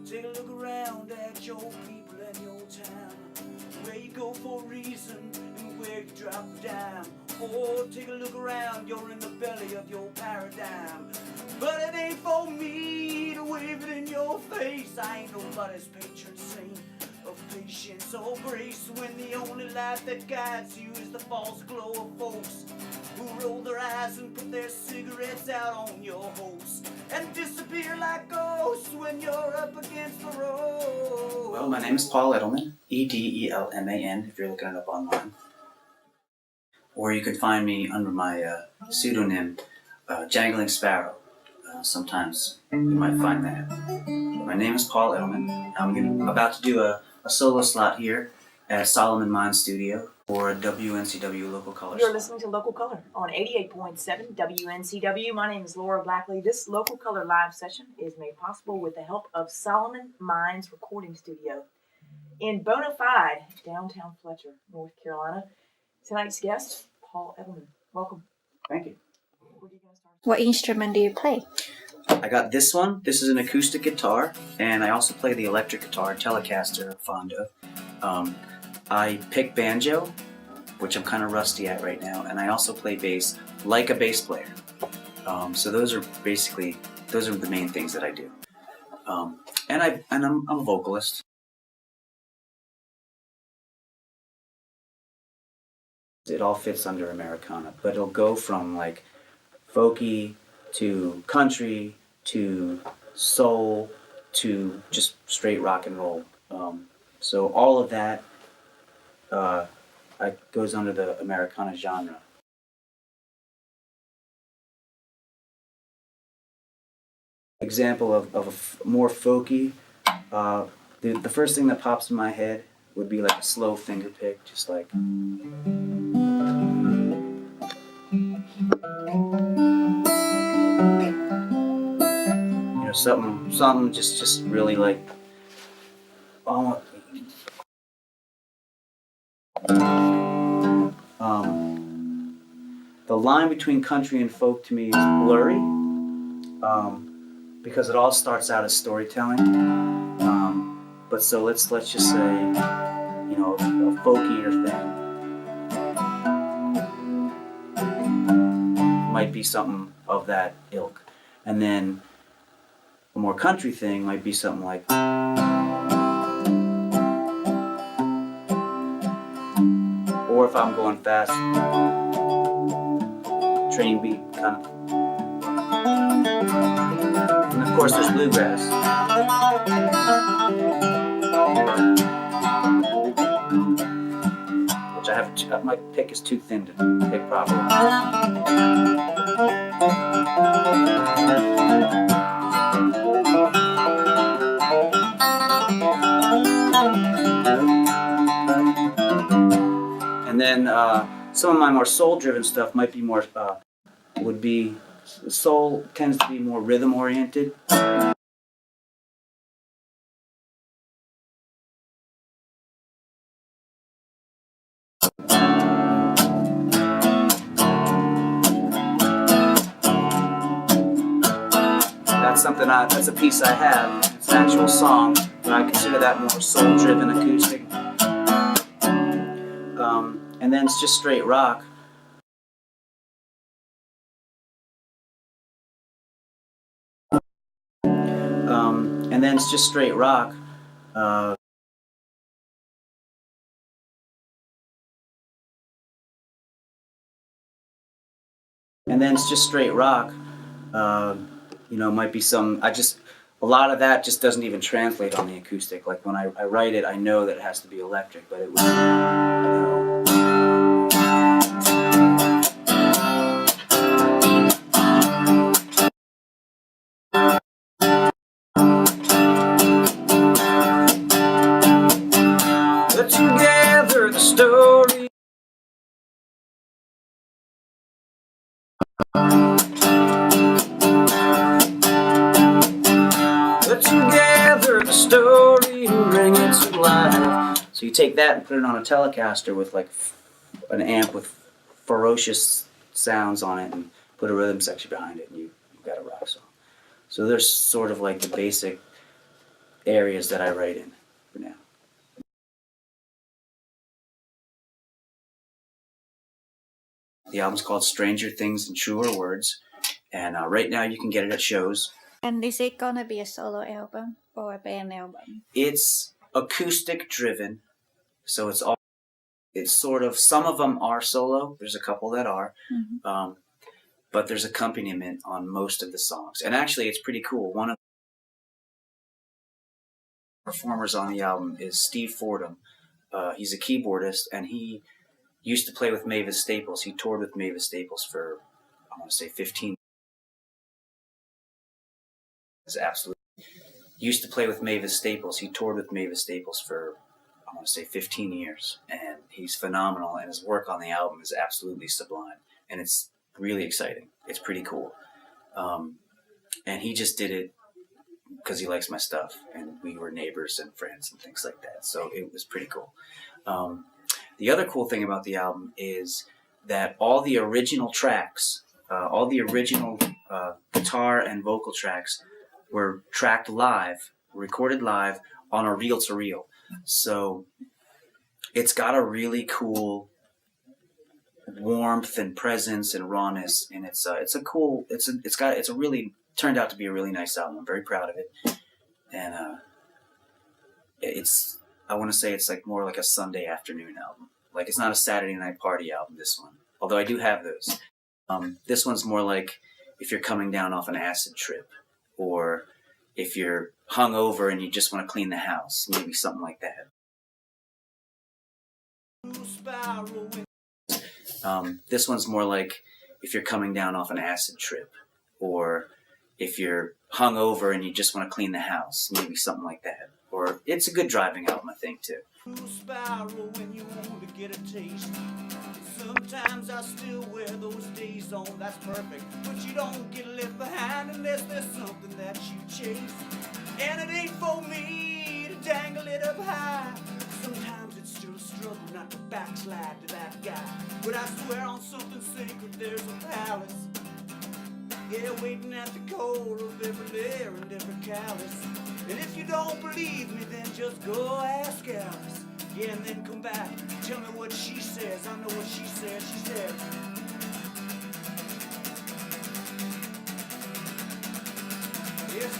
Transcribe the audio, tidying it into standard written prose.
Take a look around at your people and your town, where you go for a reason and where you drop down. Oh, take a look around, you're in the belly of your paradigm. But it ain't for me to wave it in your face. I ain't nobody's patron saint of patience or grace, when the only light that guides you is the false glow of folks who roll their eyes and put their cigarettes out on your hopes and disappear like ghosts when you're up against the road. Well, my name is Paul Edelman, Edelman, if you're looking it up online. Or you can find me under my pseudonym, Jangling Sparrow. Sometimes you might find that. My name is Paul Edelman. I'm about to do a solo slot here at Solomon Mine Studio for a WNCW Local Color. You're listening to Local Color on 88.7 WNCW. My name is Laura Blackley. This Local Color live session is made possible with the help of Solomon Mines Recording Studio in Bonafide, downtown Fletcher, North Carolina. Tonight's guest, Paul Edelman. Welcome. Thank you. What instrument do you play? I got this one. This is an acoustic guitar, and I also play the electric guitar, Telecaster, I'm fond of. I pick banjo, which I'm kind of rusty at right now, and I also play bass like a bass player. So those are the main things that I do. And I'm a vocalist. It all fits under Americana, but it'll go from like folky to country to soul to just straight rock and roll. So all of that goes under the Americana genre. Example of a more folky, the first thing that pops in my head would be like a slow finger pick, just like. Something just really like the line between country and folk to me is blurry, because it all starts out as storytelling. But so let's just say, a folkier thing might be something of that ilk, and then a more country thing might be something like, or if I'm going fast, train beat kind of. And of course there's bluegrass. Which my pick is too thin to pick properly. And then some of my more soul-driven stuff might be more, soul tends to be more rhythm-oriented. That's a piece I have. It's an actual song, but I consider that more soul-driven acoustic. And then it's just straight rock. And then it's just straight rock. And then it's just straight rock. Might be a lot of that just doesn't even translate on the acoustic. Like when I write it, I know that it has to be electric, but it would, Put together the story. Put together the story and bring it to life. So you take that and put it on a Telecaster with like an amp with ferocious sounds on it and put a rhythm section behind it, and you've got a rock song. So there's sort of like the basic areas that I write in for now. The album's called Stranger Things and Truer Words, and right now you can get it at shows. And is it gonna be a solo album or a band album? It's acoustic driven, so it's sort of, some of them are solo. There's a couple that are, but there's accompaniment on most of the songs. And actually, it's pretty cool. One of the performers on the album is Steve Fordham. He's a keyboardist, and he used to play with Mavis Staples. He toured with Mavis Staples for, I want to say, 15 years. Absolutely. Used to play with Mavis Staples. He toured with Mavis Staples for, I want to say, 15 years. And he's phenomenal, and his work on the album is absolutely sublime. And it's really exciting. It's pretty cool. And he just did it because he likes my stuff, and we were neighbors and friends and things like that. So it was pretty cool. The other cool thing about the album is that all the original tracks, all the original guitar and vocal tracks were tracked live, recorded live on a reel-to-reel. So it's got a really cool warmth and presence and rawness, and it's really turned out to be a really nice album. I'm very proud of it, and I want to say it's like more like a Sunday afternoon album. Like, it's not a Saturday night party album, this one, although I do have those. This one's more like if you're coming down off an acid trip, or if you're hungover and you just want to clean the house, maybe something like that. This one's more like if you're coming down off an acid trip, or if you're hungover and you just want to clean the house, maybe something like that. Or it's a good driving album, I think, too. When you want to get a taste. Sometimes I still wear those days on, that's perfect. But you don't get left behind unless there's something that you chase. And it ain't for me to dangle it up high. Sometimes it's still a struggle not to backslide to that guy. But I swear on something sacred there's a palace. Yeah, waiting at the core of every layer and every callus. And if you don't believe me, then just go ask Alice. Yeah, and then come back, tell me what she says. I know what she says. She said, yes,